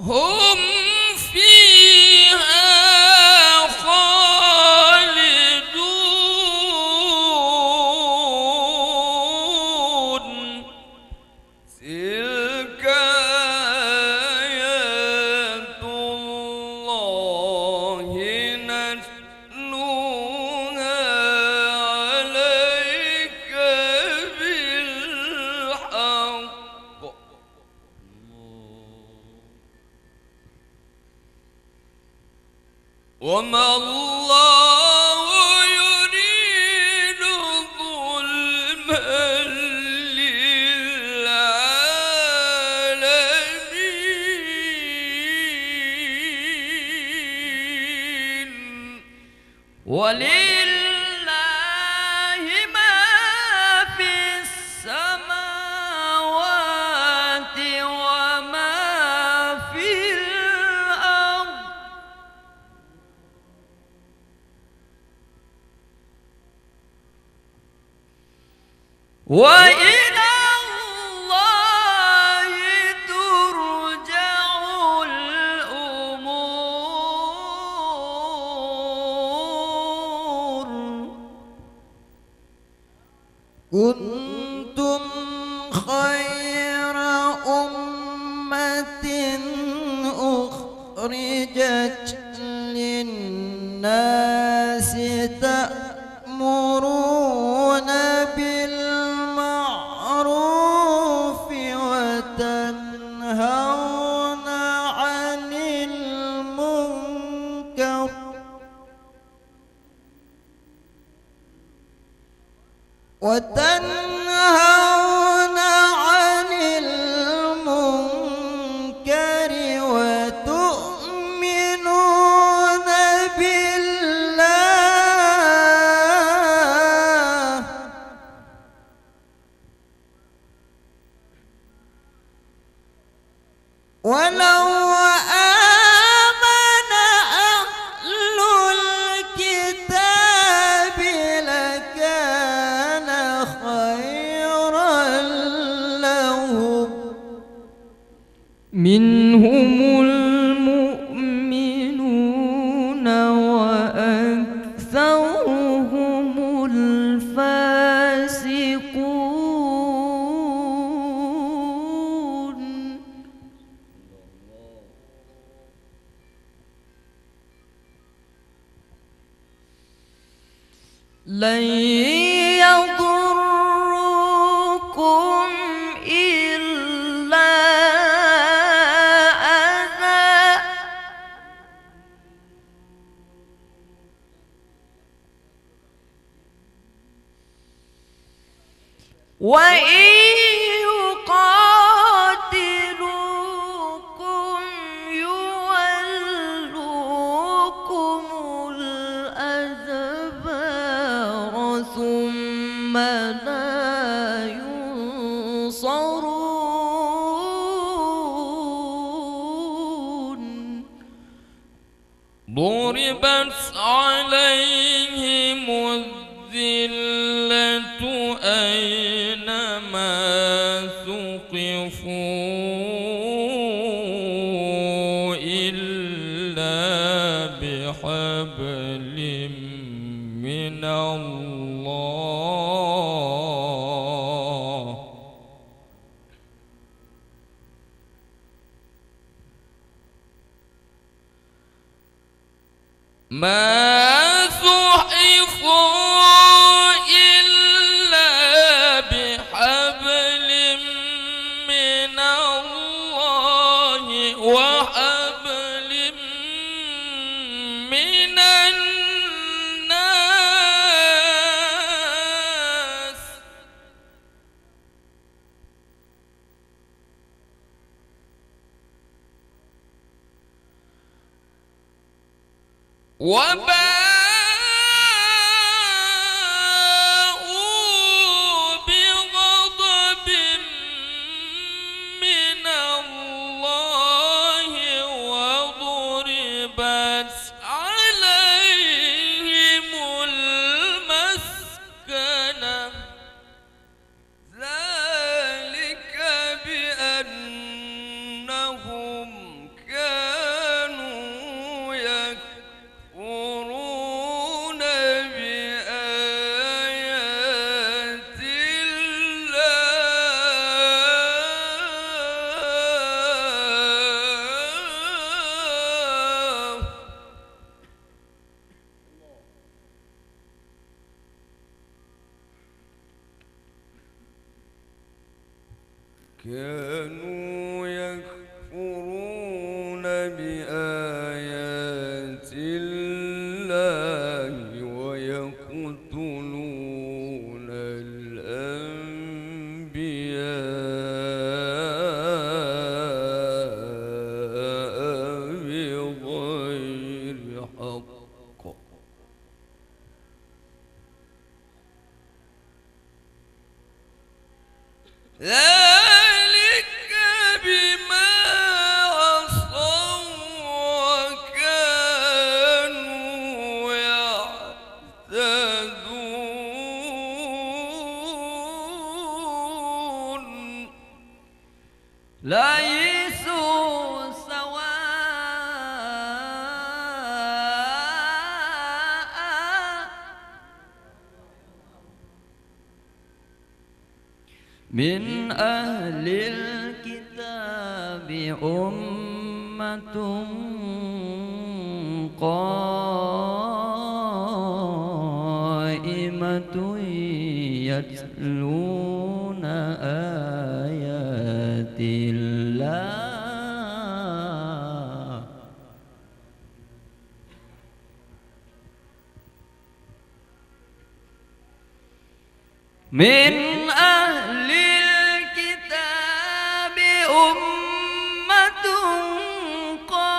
هم فيها خالدون تلك آيات الله نتلوها عليك بالحق وما الله يريد ظلما للعالمين ولله ما في السماوات وما في الأرض وإلى الله ترجع الأمور كنتم خير أمة أخرجت للناس تأمرون بالمعروف وتنهون عن المنكر وتؤمنون بالله ولو آمن أهل الكتاب لكان خيرا لهم منهم المؤمنون وأكثرهم الفاسقون لن يضركم إلا أذى وإن يقاتلوكم يولوكم الأدبار ثم لا ينصرون ضربت عليهم الذلة أينما ثقفوا إلا بحبل من الله ما ثقفوا إلا بحبل من الله وحبل من الناس وباءوا بغضب من الله وضربت عليهم المسكنة ذلك بأنهم كانوا يكفرون بآيات الله ويقتلون الأنبياء بغير حق. ذلك بما عصوا وكانوا يعتدون. ليسوا سواء من أهل الكتاب أمة قائمة يتلون آيات الله من أهل الكتاب أمة قائمة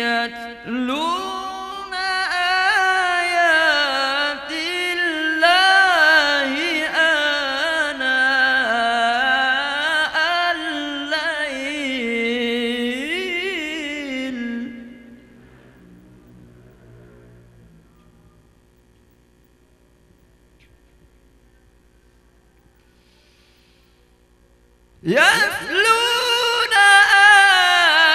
يتلون آيات الله آناء الليل يتلون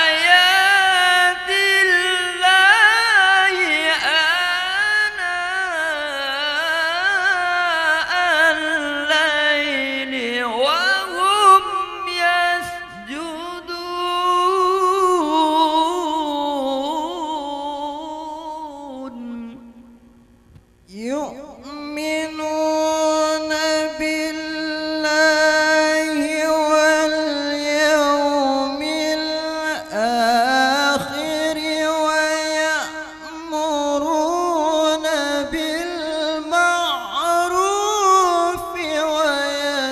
آيات الله آناء الليل وهم يسجدون. يؤمنون بالله واليوم الآخر ويأمرون بالمعروف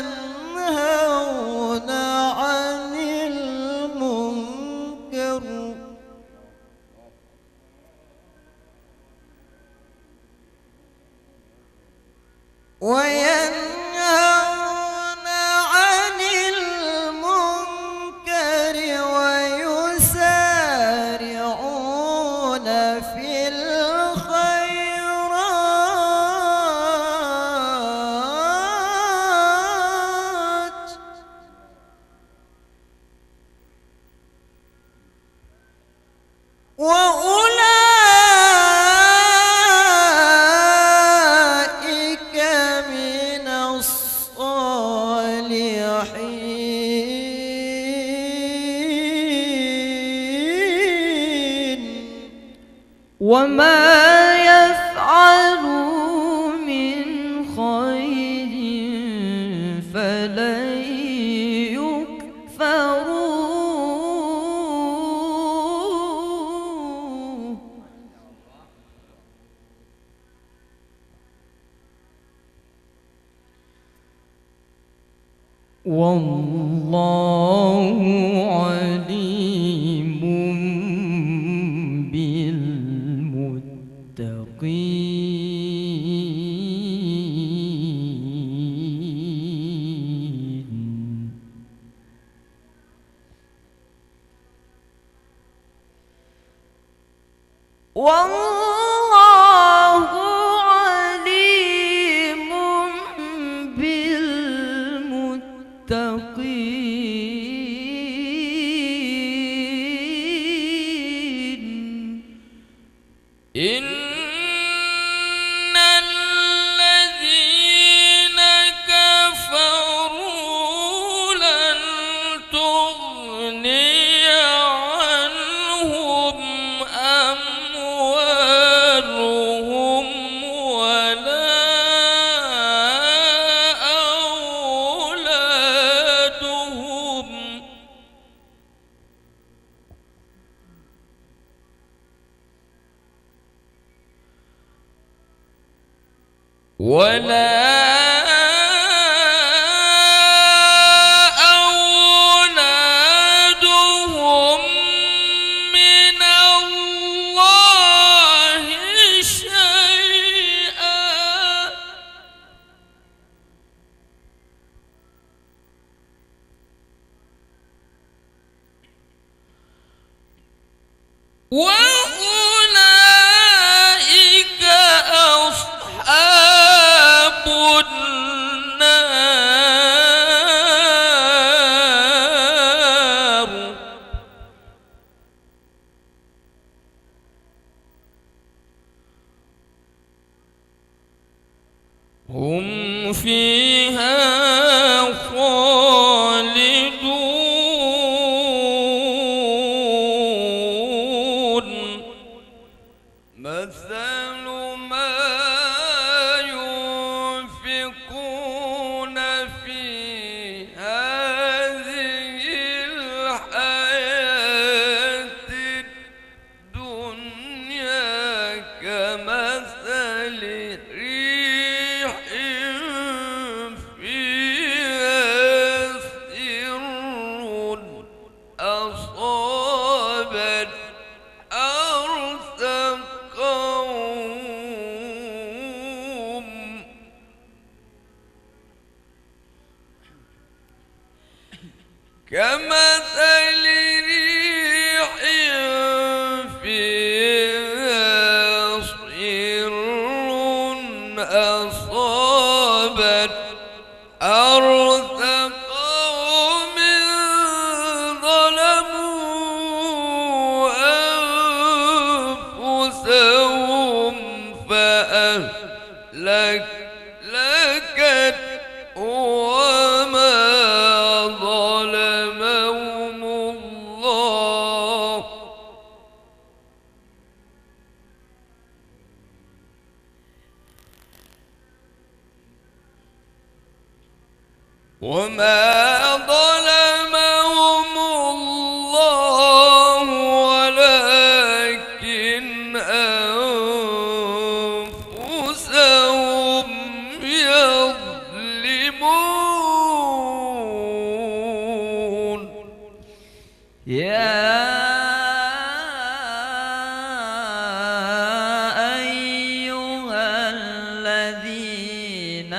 وينهون عن المنكر ويسارعون في الخيرات وأولئك من الصالحين. وما يفعلوا من خير فلن يكفروه. والله عليم بالمتقين. والله عليم بالمتقين. إن الذين كفروا لن تغني عنهم أموالهم ولا وأولئك أصحاب النار هم فيها خالدون مثل ما ينفقون في هذه الحياة الدنيا كمثل ريح فيها سر أصابت حرث قوم كمثل ريح فيها صر أصابت حرث قوم ظلموا أنفسهم فأهلكت وما ظلمهم الله ولكن أنفسهم يظلمون يا أيها الذين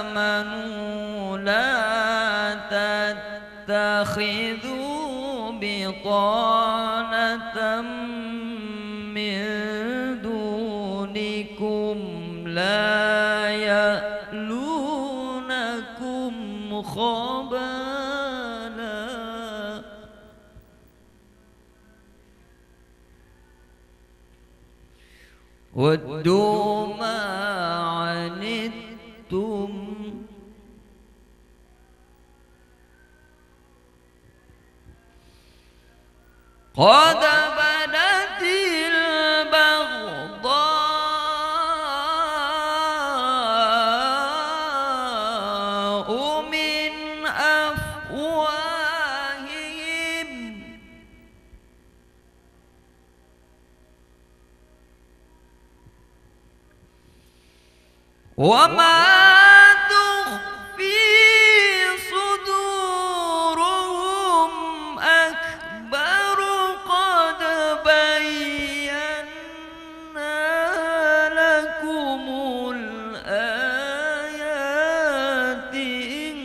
آمنوا لا تتخذوا بطانة من دونكم لا يألونكم خبالا ودوا ما عنتم قد بدت البغضاء من أفواههم وما تخفي صدورهم أكبر قد بينا لكم الآيات إن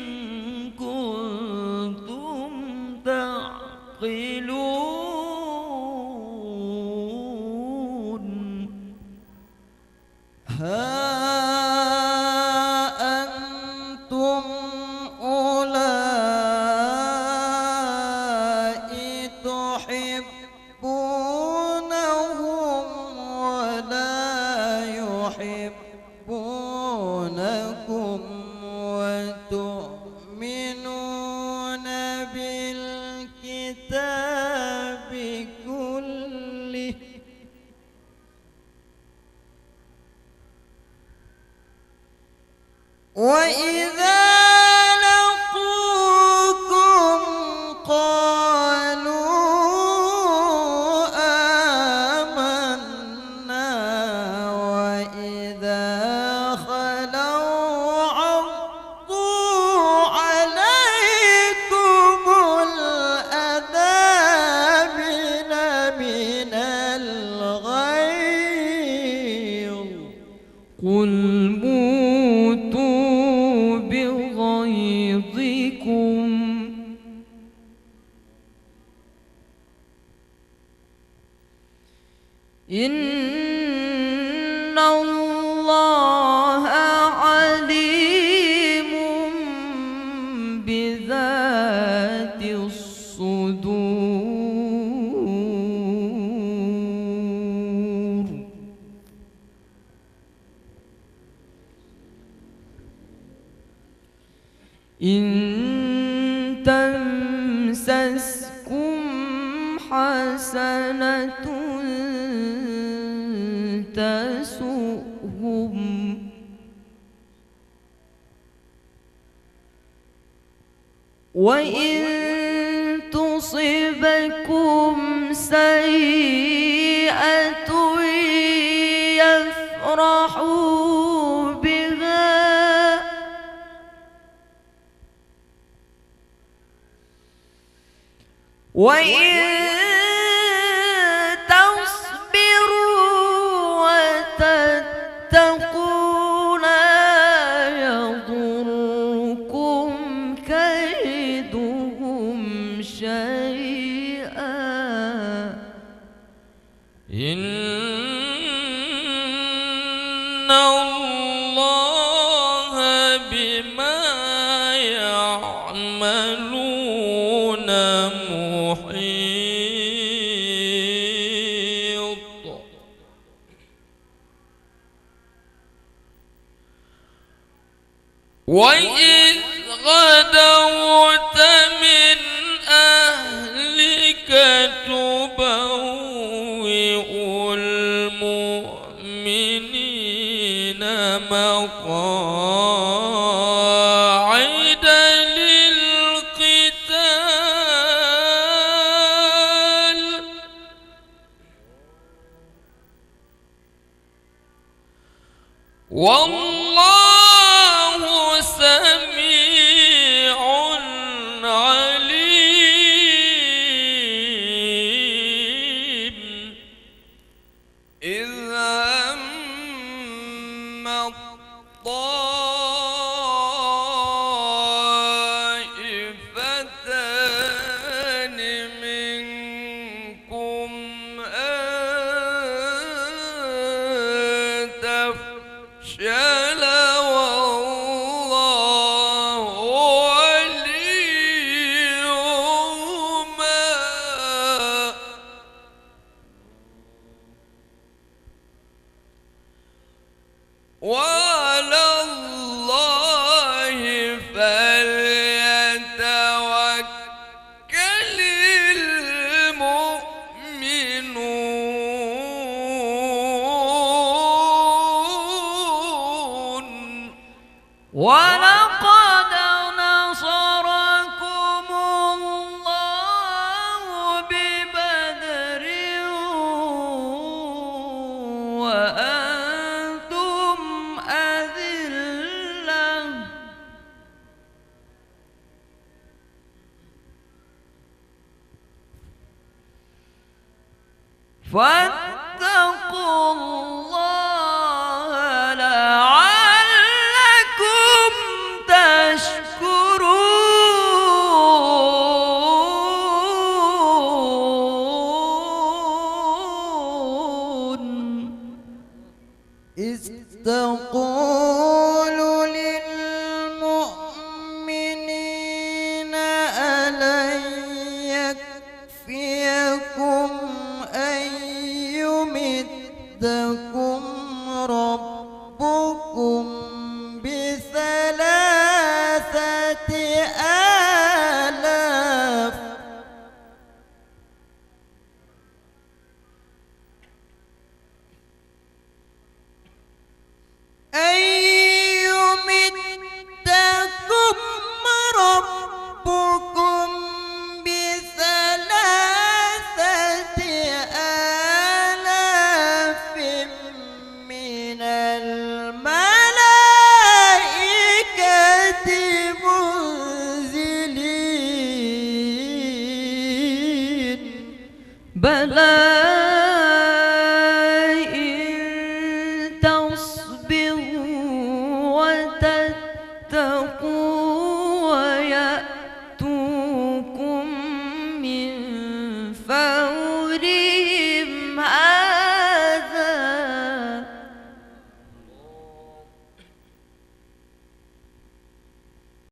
كنتم تعقلون ها أنتم أولئك تحبونهم ولا يحبونكم وتؤمنون بالكتاب كله وإذا لقوكم قالوا آمنا وإذا خلوا عضوا عليكم الأنامل من الغيظ قل موتوا إن الله عليم بذات الصدور. إن تمسسكم حسنة تسؤهم وإن تصبكم سيئة يفرحوا بها وإن تتقوا لا يضركم كيدهم شيئا إن الله بما يعملون محيط. وإذ غدوت من أهلك تبوئ المؤمنين مقاعد للقتال والله سميع عليم. إذ هم الطائفتان منكم أن تفشلا وعلى الله فليتوكل المؤمنون. ولقد نصركم الله ببدر وأنتم أذلة فاتقوا الله